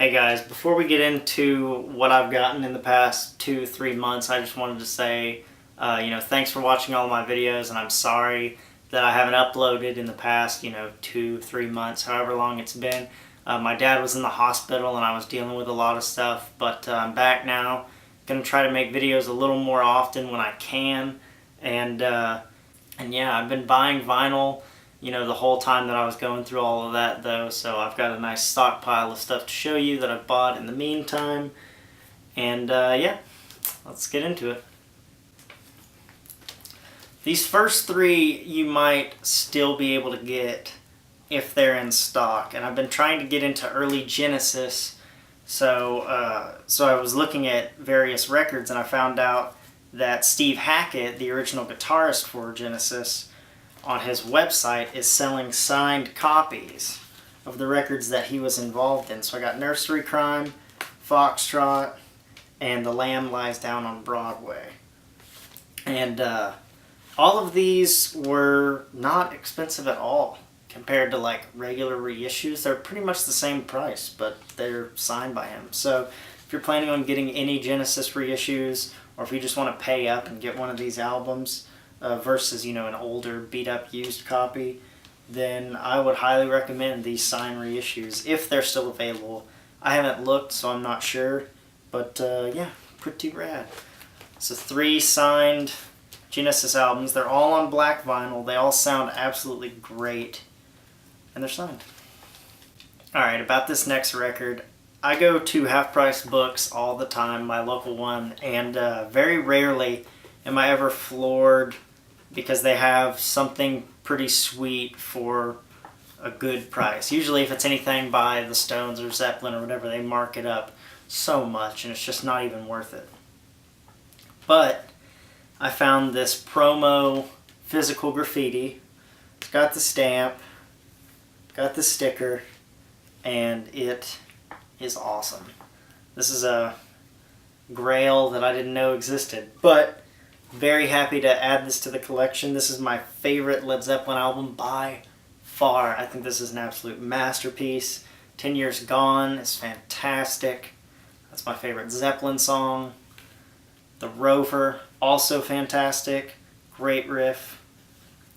Hey guys, before we get into what I've gotten in the past 2-3 months, I just wanted to say, thanks for watching all of my videos, and I'm sorry that I haven't uploaded in the past, 2-3 months, however long it's been. My dad was in the hospital and I was dealing with a lot of stuff, but I'm back now. Gonna try to make videos a little more often when I can, and yeah, I've been buying vinyl the whole time that I was going through all of that though, so I've got a nice stockpile of stuff to show you that I've bought in the meantime, and yeah, let's get into it. These first three you might still be able to get if they're in stock, and I've been trying to get into early Genesis, so I was looking at various records and I found out that Steve Hackett, the original guitarist for Genesis, on his website is selling signed copies of the records that he was involved in. So I got Nursery Crime, Foxtrot, and The Lamb Lies Down on Broadway. And all of these were not expensive at all compared to like regular reissues. They're pretty much the same price, but they're signed by him. So if you're planning on getting any Genesis reissues, or if you just want to pay up and get one of these albums, versus an older beat up used copy, then I would highly recommend these signed reissues if they're still available. I haven't looked, so I'm not sure, but yeah, pretty rad. So 3 signed Genesis albums. They're all on black vinyl. They all sound absolutely great, and they're signed. Alright, about this next record, I go to Half Price Books all the time, my local one, and very rarely am I ever floored because they have something pretty sweet for a good price. Usually if it's anything by the Stones or Zeppelin or whatever, they mark it up so much and it's just not even worth it. But I found this promo physical graffiti. It's got the stamp, got the sticker, and it is awesome. This is a grail that I didn't know existed, but very happy to add this to the collection. This is my favorite Led Zeppelin album by far. I think this is an absolute masterpiece. 10 Years Gone is fantastic. That's my favorite Zeppelin song. The Rover, also fantastic. Great riff.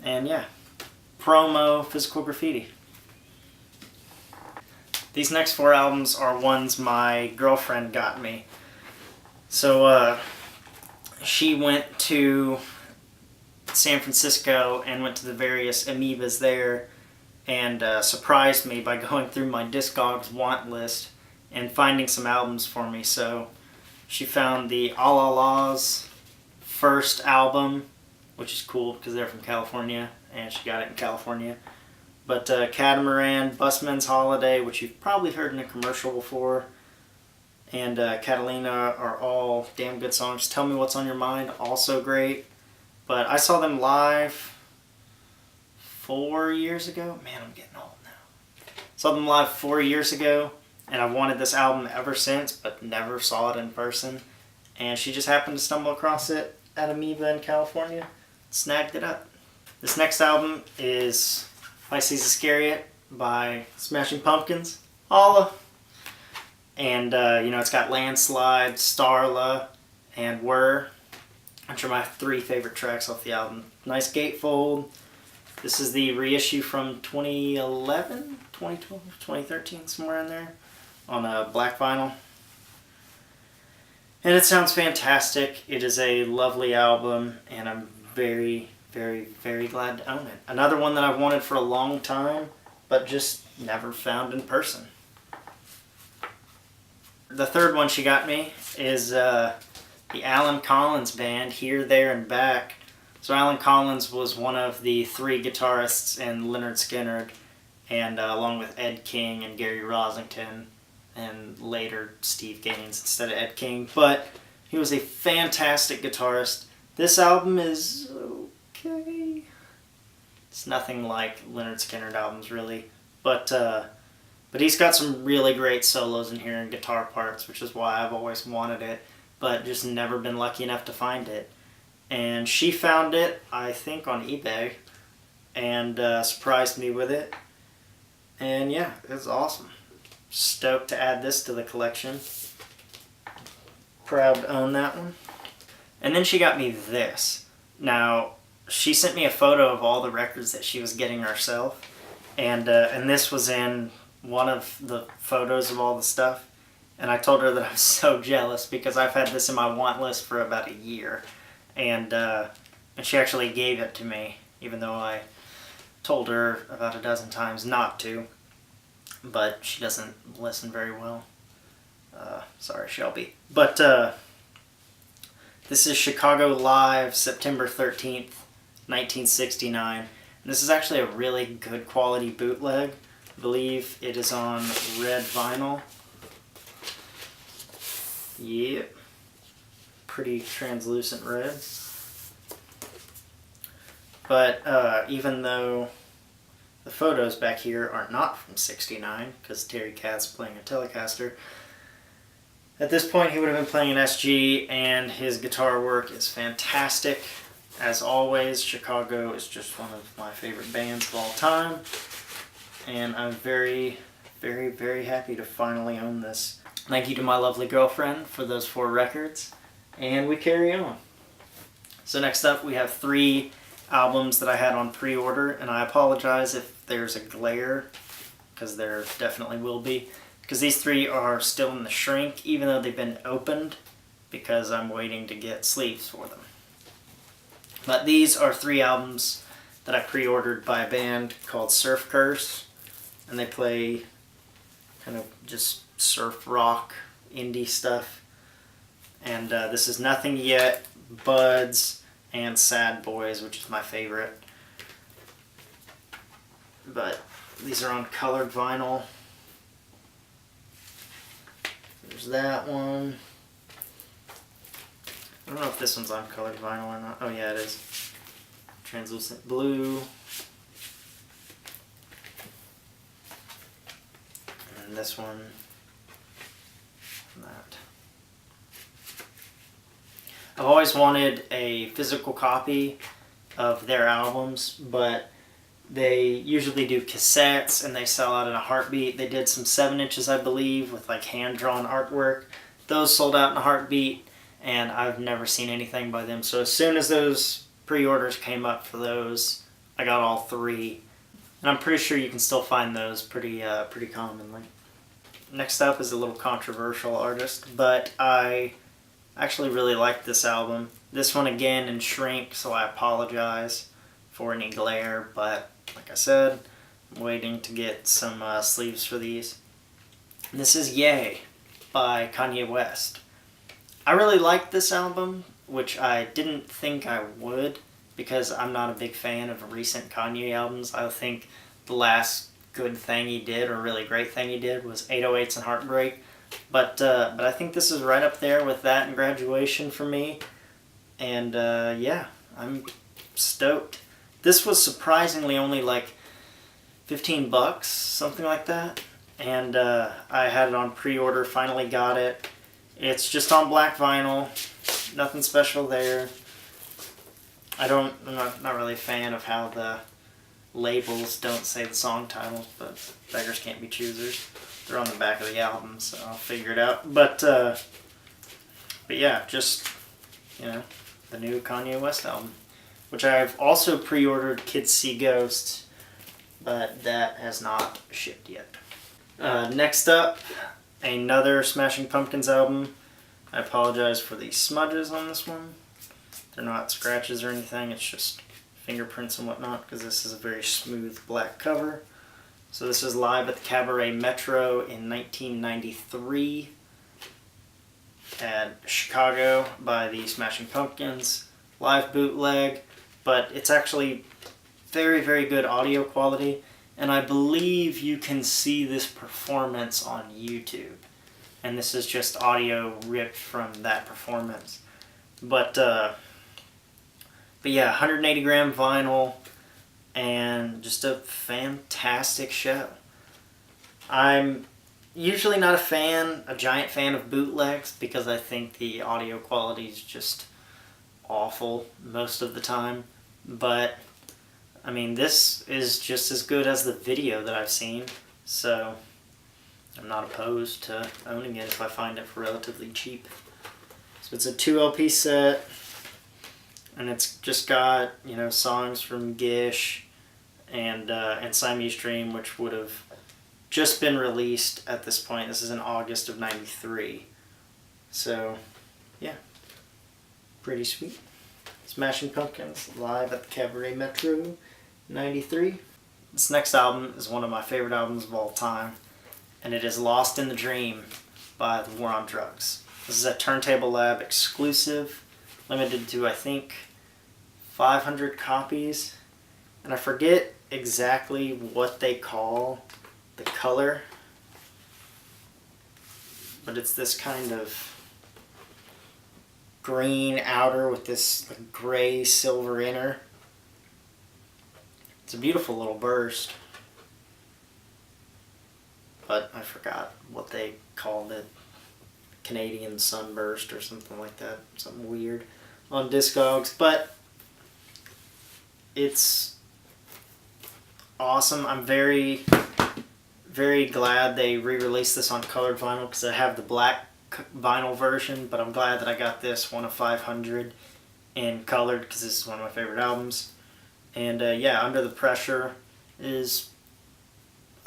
And yeah, promo physical graffiti. These next 4 albums are ones my girlfriend got me. So, she went to San Francisco and went to the various amoebas there and surprised me by going through my Discogs want list and finding some albums for me. So she found the All Allah's first album, which is cool because they're from California and she got it in California. But Catamaran, Busman's Holiday, which you've probably heard in a commercial before, and Catalina are all damn good songs. Tell Me What's on Your Mind, also great. But I saw them live 4 years ago. Man, I'm getting old now. Saw them live 4 years ago, and I've wanted this album ever since, but never saw it in person. And she just happened to stumble across it at Amoeba in California. Snagged it up. This next album is Pisces Iscariot by Smashing Pumpkins. Holla! And, it's got Landslide, Starla, and Whir, which are my 3 favorite tracks off the album. Nice gatefold. This is the reissue from 2011, 2012, 2013, somewhere in there, on a black vinyl. And it sounds fantastic. It is a lovely album, and I'm very, very, very glad to own it. Another one that I've wanted for a long time, but just never found in person. The third one she got me is the Alan Collins Band, Here, There, and Back. So Alan Collins was one of the 3 guitarists in Lynyrd Skynyrd, and along with Ed King and Gary Rosington, and later Steve Gaines instead of Ed King. But he was a fantastic guitarist. This album is okay. It's nothing like Lynyrd Skynyrd albums, really. But he's got some really great solos in here and guitar parts, which is why I've always wanted it, but just never been lucky enough to find it. And she found it, I think, on eBay, and surprised me with it. And yeah, it's awesome. stoked to add this to the collection. Proud to own that one. And then she got me this. Now, she sent me a photo of all the records that she was getting herself, and this was in one of the photos of all the stuff. And I told her that I was so jealous because I've had this in my want list for about a year, and she actually gave it to me, even though I told her about a dozen times not to. But she doesn't listen very well. Sorry, Shelby. But this is Chicago Live, September 13th, 1969. And this is actually a really good quality bootleg. I believe it is on red vinyl. Yep. Pretty translucent red. But even though the photos back here are not from '69, because Terry Kath's playing a Telecaster, at this point he would have been playing an SG, and his guitar work is fantastic. As always, Chicago is just one of my favorite bands of all time, and I'm very, very, very happy to finally own this. Thank you to my lovely girlfriend for those 4 records, and we carry on. So next up we have 3 albums that I had on pre-order, and I apologize if there's a glare, because there definitely will be, because these 3 are still in the shrink, even though they've been opened, because I'm waiting to get sleeves for them. But these are 3 albums that I pre-ordered by a band called Surf Curse, and they play kind of just surf rock, indie stuff. And this is Nothing Yet, Buds, and Sad Boys, which is my favorite. But these are on colored vinyl. There's that one. I don't know if this one's on colored vinyl or not. Oh yeah, it is. Translucent blue. And this one. That. I've always wanted a physical copy of their albums, but they usually do cassettes and they sell out in a heartbeat. They did some 7 inches, I believe, with like hand-drawn artwork. Those sold out in a heartbeat, and I've never seen anything by them. So as soon as those pre-orders came up for those, I got all 3. And I'm pretty sure you can still find those pretty commonly. Next up is a little controversial artist, but I actually really like this album. This one again in shrink, so I apologize for any glare, but like I said, I'm waiting to get some sleeves for these. This is Yay by Kanye West. I really like this album, which I didn't think I would, because I'm not a big fan of recent Kanye albums. I think the last good thing he did, or really great thing he did, was 808s and Heartbreak. But I think this is right up there with that and Graduation for me. And yeah, I'm stoked. This was surprisingly only like $15, something like that. And I had it on pre-order, finally got it. It's just on black vinyl, nothing special there. I'm not really a fan of how the labels don't say the song titles, but beggars can't be choosers. They're on the back of the album, so I'll figure it out. But yeah, just, you know, the new Kanye West album, which I've also pre-ordered Kids See Ghosts, but that has not shipped yet. Next up, another Smashing Pumpkins album. I apologize for the smudges on this one. They're not scratches or anything, it's just fingerprints and whatnot, because this is a very smooth black cover. So this is live at the Cabaret Metro in 1993 at Chicago by the Smashing Pumpkins. Live bootleg, but it's actually very, very good audio quality, and I believe you can see this performance on YouTube. And this is just audio ripped from that performance. But yeah, 180 gram vinyl, and just a fantastic show. I'm usually not a giant fan of bootlegs, because I think the audio quality is just awful most of the time. But, I mean, this is just as good as the video that I've seen. So, I'm not opposed to owning it if I find it for relatively cheap. So it's a 2 LP set, and it's just got, you know, songs from Gish and Siamese Dream, which would have just been released at this point. This is in August of '93. So, yeah, pretty sweet. Smashing Pumpkins live at the Cabaret Metro, '93. This next album is one of my favorite albums of all time, and it is Lost in the Dream by The War on Drugs. This is a Turntable Lab exclusive, limited to, I think, 500 copies. And I forget exactly what they call the color, but it's this kind of green outer with this gray silver inner. It's a beautiful little burst, but I forgot what they called it. Canadian Sunburst or something like that, something weird on Discogs, but it's awesome. I'm very, very glad they re-released this on colored vinyl, because I have the black vinyl version, but I'm glad that I got this one of 500 in colored, because this is one of my favorite albums. And yeah, Under the Pressure is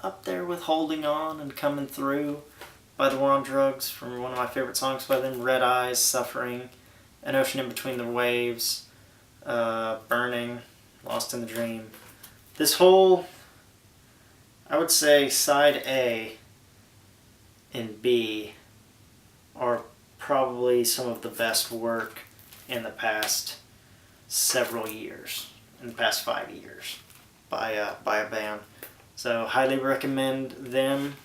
up there with Holding On and Coming Through by The War on Drugs, from one of my favorite songs by them. Red Eyes, Suffering, An Ocean in Between the Waves, Burning, Lost in the Dream. This whole, I would say, side A and B are probably some of the best work in the past several years, in the past 5 years, by a band. So highly recommend them.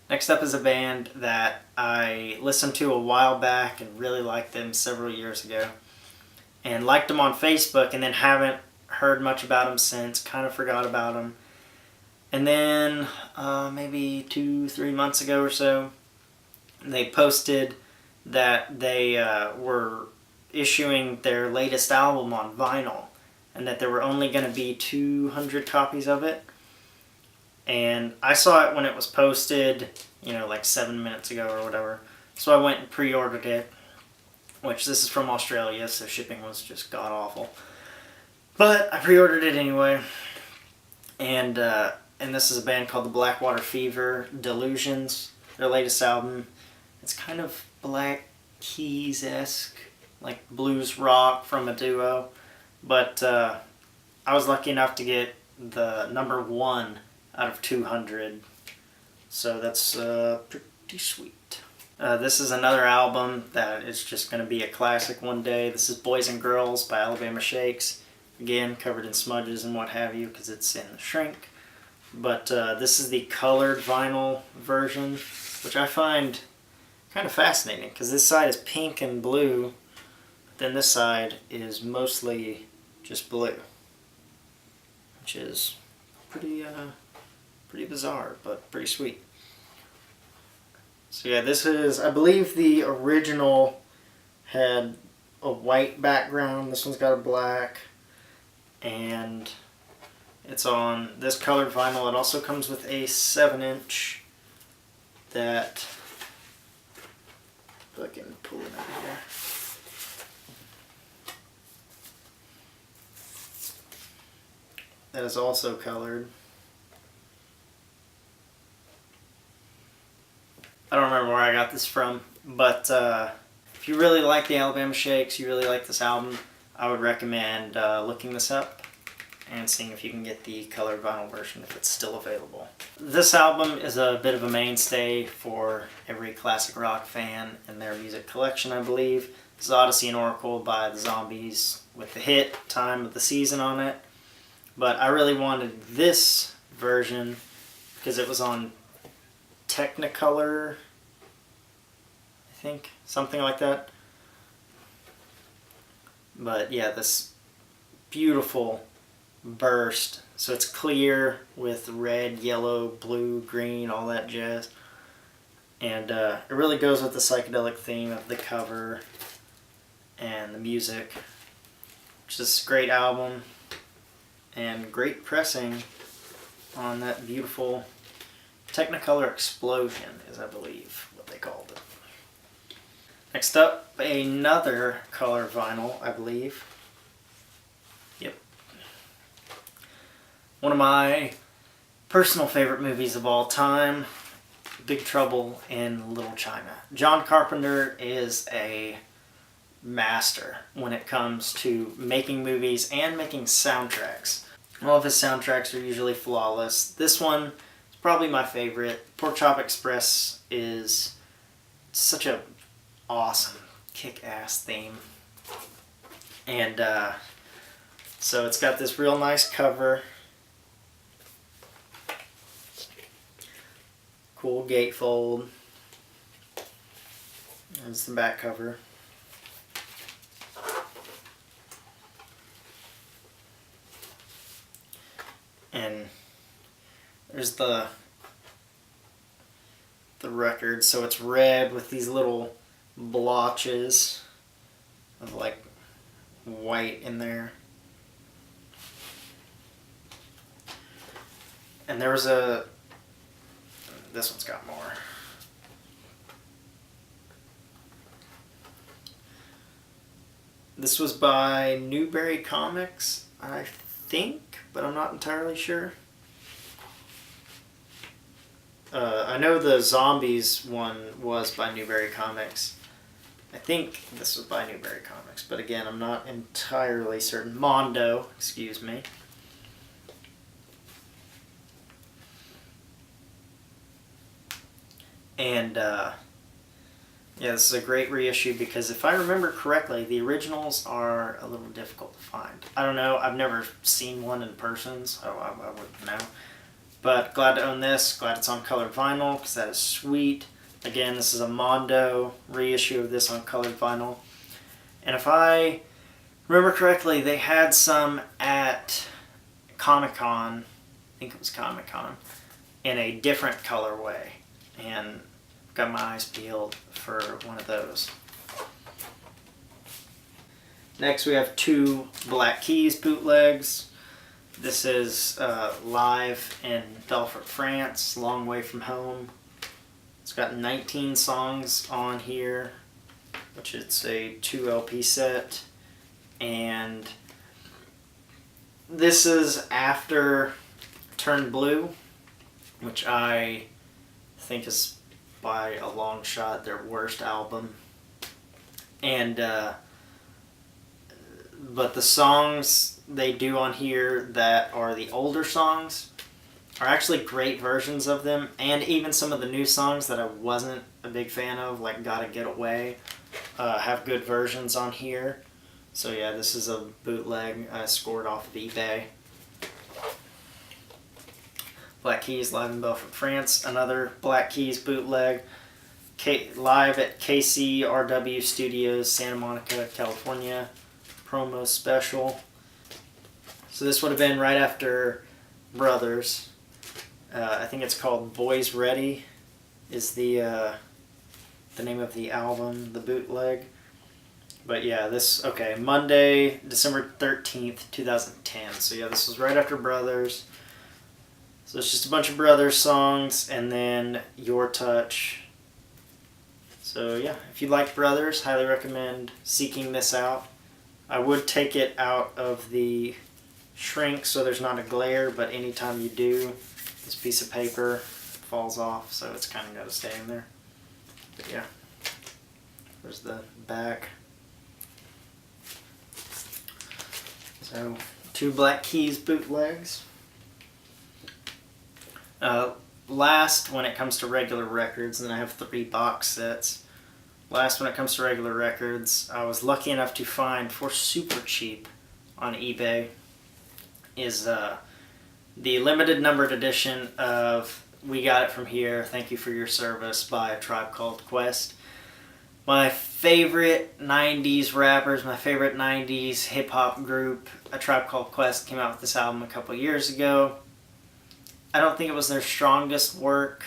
Next up is a band that I listened to a while back and really liked them several years ago. And liked them on Facebook, and then haven't heard much about them since. Kind of forgot about them. And then maybe 2-3 months ago or so, they posted that they were issuing their latest album on vinyl, and that there were only going to be 200 copies of it. And I saw it when it was posted, you know, like 7 minutes ago or whatever. So I went and pre-ordered it, which this is from Australia, so shipping was just god-awful. But I pre-ordered it anyway. And this is a band called the Blackwater Fever, Delusions, their latest album. It's kind of Black Keys-esque, like blues rock from a duo. But I was lucky enough to get the number 1 out of 200, so that's pretty sweet. This is another album that is just going to be a classic one day. This is Boys and Girls by Alabama Shakes. Again, covered in smudges and what have you, because it's in shrink. But this is the colored vinyl version, which I find kind of fascinating, because this side is pink and blue, then this side is mostly just blue, which is pretty bizarre, but pretty sweet. So yeah, this is, I believe the original had a white background. This one's got a black, and it's on this colored vinyl. It also comes with a 7-inch that, if I can pull it out of here. That is also colored. I don't remember where I got this from, but if you really like the Alabama Shakes, you really like this album, I would recommend looking this up and seeing if you can get the colored vinyl version if it's still available. This album is a bit of a mainstay for every classic rock fan in their music collection, I believe. This is Odyssey and Oracle by the Zombies with the hit Time of the Season on it. But I really wanted this version because it was on Technicolor, I think, something like that. But yeah, this beautiful burst. So it's clear with red, yellow, blue, green, all that jazz. And it really goes with the psychedelic theme of the cover and the music. It's just a great album and great pressing on that beautiful Technicolor Explosion is, I believe, what they called it. Next up, another color vinyl, I believe. Yep. One of my personal favorite movies of all time, Big Trouble in Little China. John Carpenter is a master when it comes to making movies and making soundtracks. All of his soundtracks are usually flawless. This one is probably my favorite. Pork Chop Express is such a awesome, kick-ass theme. And so it's got this real nice cover. Cool gatefold. There's the back cover. And there's the record. So it's red with these little blotches of like white in there. And there was this one's got more. This was by Newberry Comics, I think, but I'm not entirely sure. I know the Zombies one was by Newberry Comics. I think this was by Newberry Comics, but again, I'm not entirely certain. Mondo, excuse me. And yeah, this is a great reissue because if I remember correctly, the originals are a little difficult to find. I don't know, I've never seen one in person, so I wouldn't know. But glad to own this, glad it's on colored vinyl because that is sweet. Again, this is a Mondo reissue of this on colored vinyl. And if I remember correctly, they had some at Comic-Con, I think it was Comic-Con, in a different colorway. And got my eyes peeled for one of those. Next we have two Black Keys bootlegs. This is live in Belfort, France, Long Way From Home. It's got 19 songs on here, which it's a 2 LP set. And this is after Turn Blue, which I think is by a long shot their worst album. And but the songs they do on here that are the older songs are actually great versions of them, and even some of the new songs that I wasn't a big fan of, like Gotta Get Away, have good versions on here. So yeah, this is a bootleg I scored off of eBay. Black Keys live in Belfort, France. Another Black Keys bootleg live at KCRW Studios, Santa Monica, California. Promo special. So this would have been right after Brothers. I think it's called Boys Ready is the name of the album, the bootleg. But yeah, this, okay, Monday, December 13th, 2010. So yeah, this was right after Brothers. So it's just a bunch of Brothers songs and then Your Touch. So yeah, if you like Brothers, highly recommend seeking this out. I would take it out of the shrink so there's not a glare, but anytime you do, this piece of paper falls off, so it's kind of got to stay in there. But yeah, there's the back. So, two Black Keys bootlegs. Last, when it comes to regular records, and I have 3 box sets. Last, when it comes to regular records, I was lucky enough to find for super cheap on eBay is the limited numbered edition of We Got It From Here, Thank You For Your Service by A Tribe Called Quest. My favorite 90s rappers, my favorite 90s hip-hop group, A Tribe Called Quest, came out with this album a couple years ago. I don't think it was their strongest work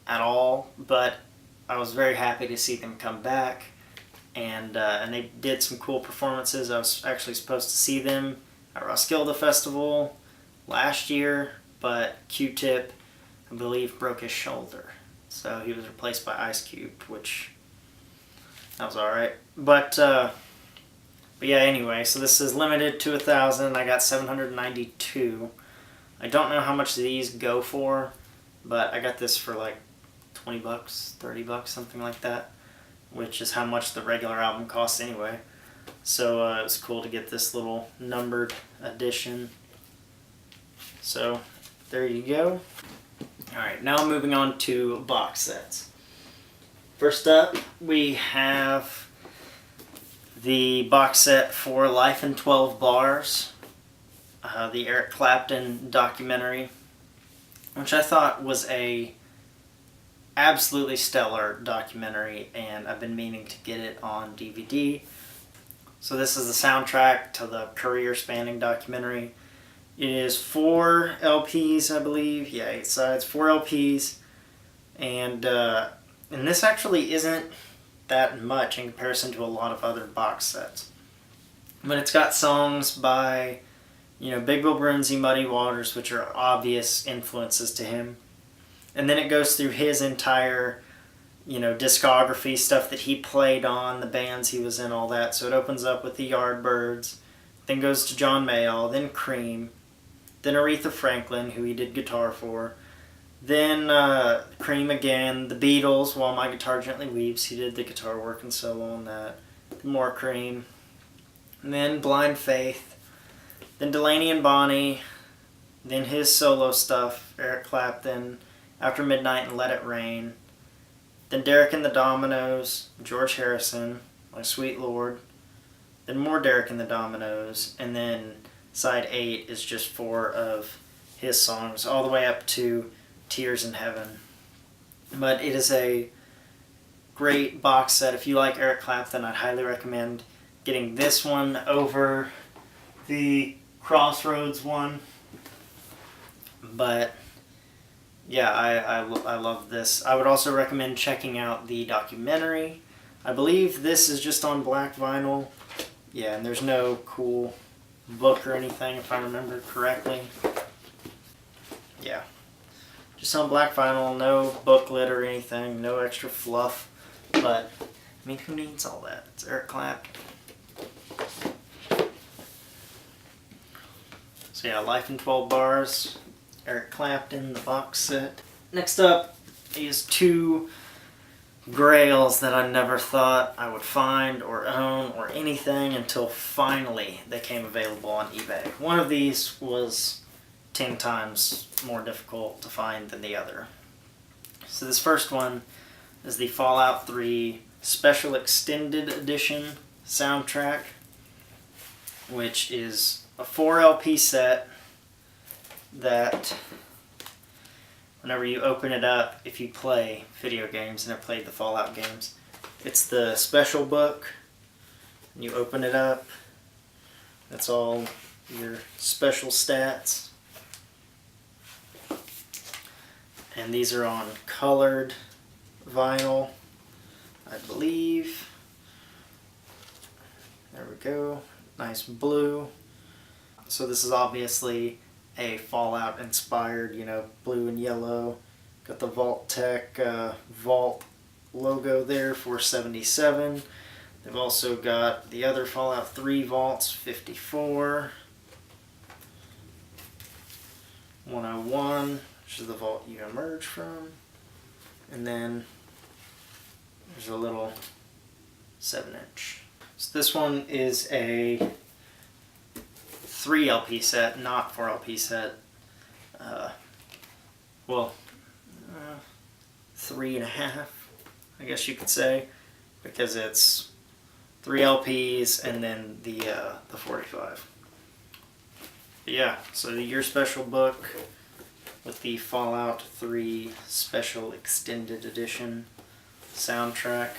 at all, but I was very happy to see them come back, and they did some cool performances. I was actually supposed to see them at Roskilde Festival last year, but Q-Tip I believe, broke his shoulder. So he was replaced by Ice Cube, which, that was alright. But yeah, anyway, so this is limited to 1,000. I got 792. I don't know how much these go for, but I got this for like 20 bucks, 30 bucks, something like that, which is how much the regular album costs anyway. So it was cool to get this little numbered edition. So there you go. Alright, now moving on to box sets. First up, we have the box set for Life in 12 Bars, the Eric Clapton documentary, which I thought was a absolutely stellar documentary, and I've been meaning to get it on DVD. So this is the soundtrack to the career-spanning documentary. It is 4 LPs, I believe. Yeah, 8 sides, 4 LPs, and this actually isn't that much in comparison to a lot of other box sets. But it's got songs by, Big Bill Broonzy, Muddy Waters, which are obvious influences to him. And then it goes through his entire, discography, stuff that he played on, the bands he was in, all that. So it opens up with the Yardbirds, then goes to John Mayall, then Cream, then Aretha Franklin, who he did guitar for, then Cream again, the Beatles, While My Guitar Gently Weeps, he did the guitar work and solo on that, then more Cream, and then Blind Faith, then Delaney and Bonnie, then his solo stuff, Eric Clapton, After Midnight and Let It Rain, then Derek and the Dominoes, George Harrison, My Sweet Lord, then more Derek and the Dominoes, and then side 8 is just 4 of his songs, all the way up to Tears in Heaven. But it is a great box set. If you like Eric Clapton, I'd highly recommend getting this one over the Crossroads one. But yeah, I love this. I would also recommend checking out the documentary. I believe this is just on black vinyl. Yeah, and there's no cool book or anything, if I remember correctly. Yeah. Just on black vinyl, no booklet or anything, no extra fluff. But, I mean, who needs all that? It's Eric Clapton. So yeah, Life in 12 Bars, Eric Clapton, the box set. Next up is 2 grails that I never thought I would find or own or anything until finally they came available on eBay. One of these was 10 times more difficult to find than the other. So this first one is the Fallout 3 Special Extended Edition soundtrack, which is a 4 LP set that whenever you open it up, if you play video games, and I played the Fallout games, it's the special book, and you open it up, that's all your special stats. And these are on colored vinyl, I believe. There we go, nice blue. So this is obviously a Fallout inspired, blue and yellow. Got the Vault Tech Vault logo there for 77. They've also got the other Fallout 3 vaults, 54, 101, which is the vault you emerge from, and then there's a little 7-inch. So this one is a 3 LP set, not 4 LP set. 3.5, I guess you could say, because it's 3 LPs and then the 45. But yeah, so the Year Special book with the Fallout 3 Special Extended Edition soundtrack.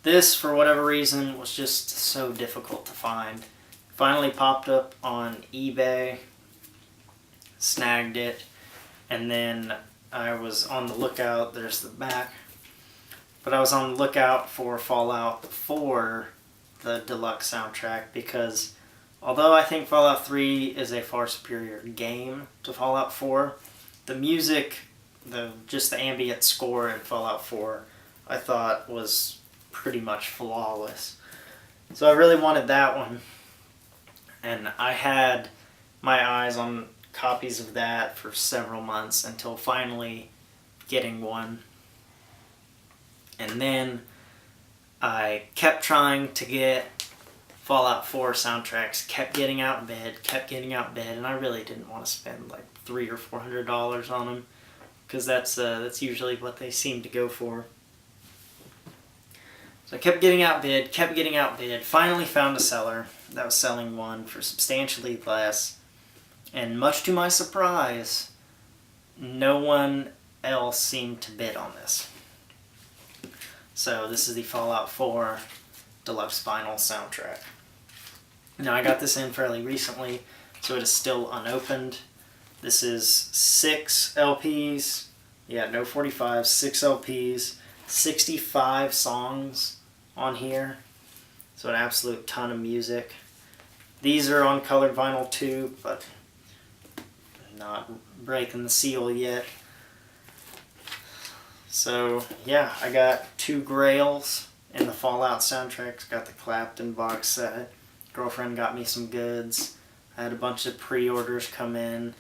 This, for whatever reason, was just so difficult to find. Finally popped up on eBay, snagged it, and then I was on the lookout, there's the back, but I was on the lookout for Fallout 4, the deluxe soundtrack, because although I think Fallout 3 is a far superior game to Fallout 4, the music, just the ambient score in Fallout 4, I thought was pretty much flawless. So I really wanted that one, and I had my eyes on copies of that for several months until finally getting one. And then I kept trying to get Fallout 4 soundtracks, kept getting outbid, and I really didn't want to spend like $300 or $400 on them, because that's usually what they seem to go for. So I kept getting outbid, finally found a seller that was selling one for substantially less, and much to my surprise, no one else seemed to bid on this. So this is the Fallout 4 Deluxe Vinyl soundtrack. Now I got this in fairly recently, so it is still unopened. This is 6 LPs, no 45s, 6 LPs, 65 songs on here, so an absolute ton of music. These are on colored vinyl too, but not breaking the seal yet. So yeah, I got 2 Grails in the Fallout soundtracks. Got the Clapton box set. Girlfriend got me some goods. I had a bunch of pre-orders come in.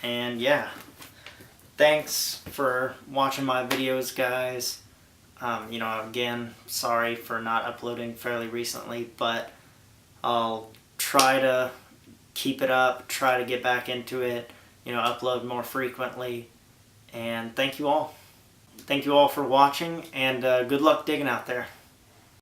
And yeah, thanks for watching my videos, guys. Again, sorry for not uploading fairly recently, but I'll try to keep it up, try to get back into it, upload more frequently. And thank you all. Thank you all for watching, and good luck digging out there.